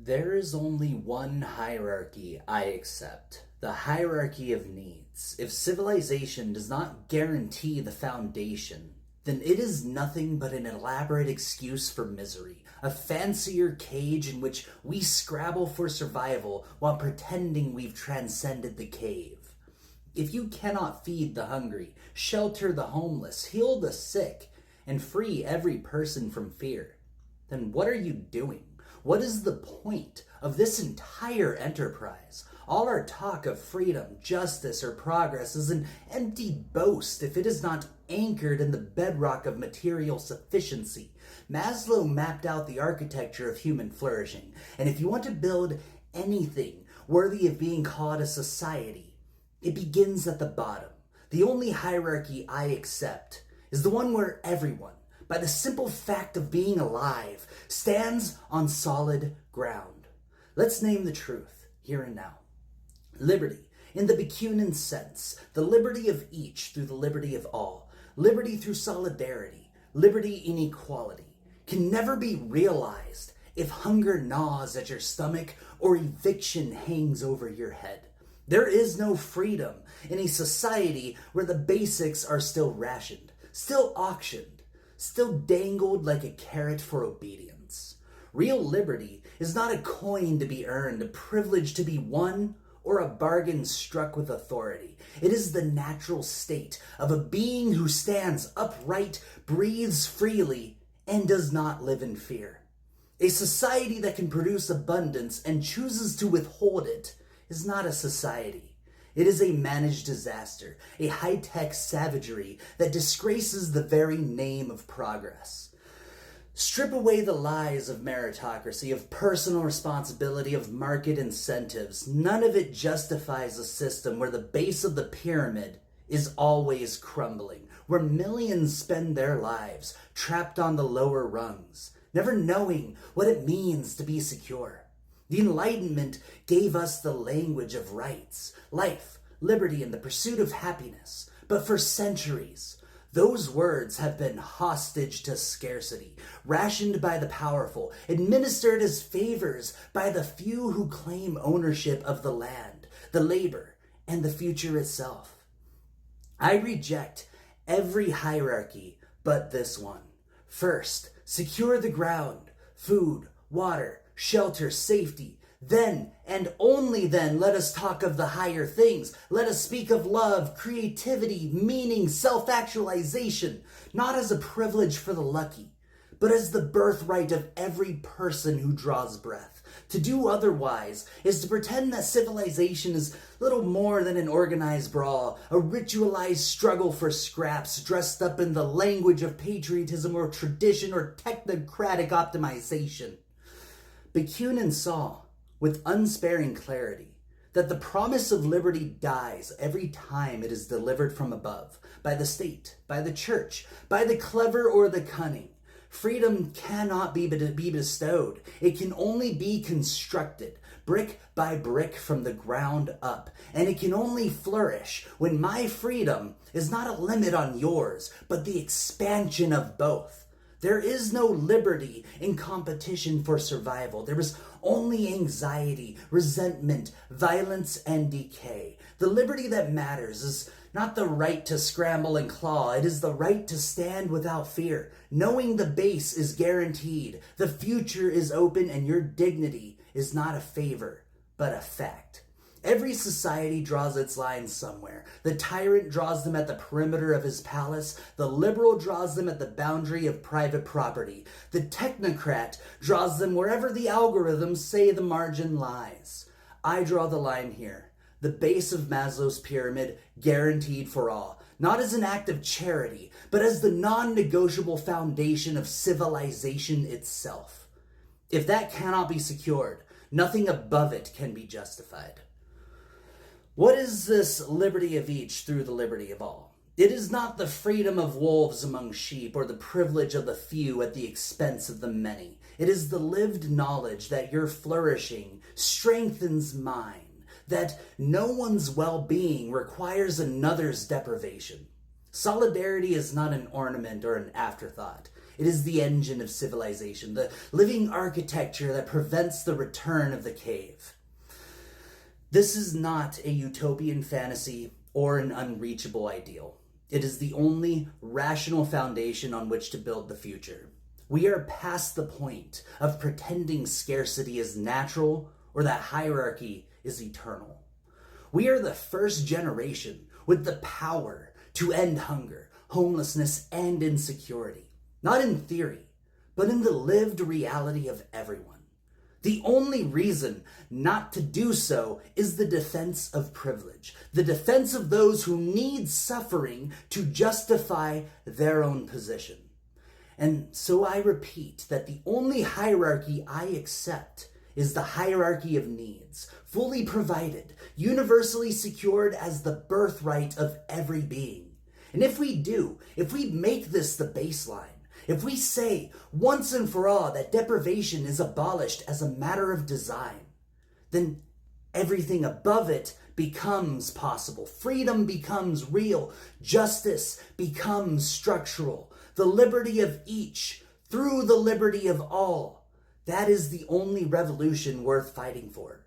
There is only one hierarchy I accept, the hierarchy of needs. If civilization does not guarantee the foundation, then it is nothing but an elaborate excuse for misery, a fancier cage in which we scrabble for survival while pretending we've transcended the cave. If you cannot feed the hungry, shelter the homeless, heal the sick, and free every person from fear, then what are you doing? What is the point of this entire enterprise? All our talk of freedom, justice, or progress is an empty boast if it is not anchored in the bedrock of material sufficiency. Maslow mapped out the architecture of human flourishing, and if you want to build anything worthy of being called a society, it begins at the bottom. The only hierarchy I accept is the one where everyone, by the simple fact of being alive, stands on solid ground. Let's name the truth here and now. Liberty, in the Bakunin sense, the liberty of each through the liberty of all, liberty through solidarity, liberty in equality, can never be realized if hunger gnaws at your stomach or eviction hangs over your head. There is no freedom in a society where the basics are still rationed, still auctioned, still dangled like a carrot for obedience. Real liberty is not a coin to be earned, a privilege to be won, or a bargain struck with authority. It is the natural state of a being who stands upright, breathes freely, and does not live in fear. A society that can produce abundance and chooses to withhold it is not a society. It is a managed disaster, a high-tech savagery that disgraces the very name of progress. Strip away the lies of meritocracy, of personal responsibility, of market incentives. None of it justifies a system where the base of the pyramid is always crumbling, where millions spend their lives trapped on the lower rungs, never knowing what it means to be secure. The Enlightenment gave us the language of rights, life, liberty, and the pursuit of happiness. But for centuries, those words have been hostage to scarcity, rationed by the powerful, administered as favors by the few who claim ownership of the land, the labor, and the future itself. I reject every hierarchy but this one. First, secure the ground, food, water, shelter, safety. Then, and only then, let us talk of the higher things. Let us speak of love, creativity, meaning, self-actualization, not as a privilege for the lucky, but as the birthright of every person who draws breath. To do otherwise is to pretend that civilization is little more than an organized brawl, a ritualized struggle for scraps dressed up in the language of patriotism or tradition or technocratic optimization. Bakunin saw, with unsparing clarity, that the promise of liberty dies every time it is delivered from above, by the state, by the church, by the clever or the cunning. Freedom cannot be bestowed. It can only be constructed, brick by brick from the ground up. And it can only flourish when my freedom is not a limit on yours, but the expansion of both. There is no liberty in competition for survival. There is only anxiety, resentment, violence, and decay. The liberty that matters is not the right to scramble and claw. It is the right to stand without fear, knowing the base is guaranteed, the future is open, and your dignity is not a favor, but a fact. Every society draws its lines somewhere. The tyrant draws them at the perimeter of his palace. The liberal draws them at the boundary of private property. The technocrat draws them wherever the algorithms say the margin lies. I draw the line here. The base of Maslow's pyramid, guaranteed for all. Not as an act of charity, but as the non-negotiable foundation of civilization itself. If that cannot be secured, nothing above it can be justified. What is this liberty of each through the liberty of all? It is not the freedom of wolves among sheep or the privilege of the few at the expense of the many. It is the lived knowledge that your flourishing strengthens mine, that no one's well-being requires another's deprivation. Solidarity is not an ornament or an afterthought. It is the engine of civilization, the living architecture that prevents the return of the cave. This is not a utopian fantasy or an unreachable ideal. It is the only rational foundation on which to build the future. We are past the point of pretending scarcity is natural or that hierarchy is eternal. We are the first generation with the power to end hunger, homelessness, and insecurity. Not in theory, but in the lived reality of everyone. The only reason not to do so is the defense of privilege, the defense of those who need suffering to justify their own position. And so I repeat that the only hierarchy I accept is the hierarchy of needs, fully provided, universally secured as the birthright of every being. And if we make this the baseline, if we say once and for all that deprivation is abolished as a matter of design, then everything above it becomes possible. Freedom becomes real. Justice becomes structural. The liberty of each through the liberty of all. That is the only revolution worth fighting for,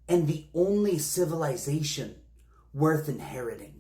and the only civilization worth inheriting.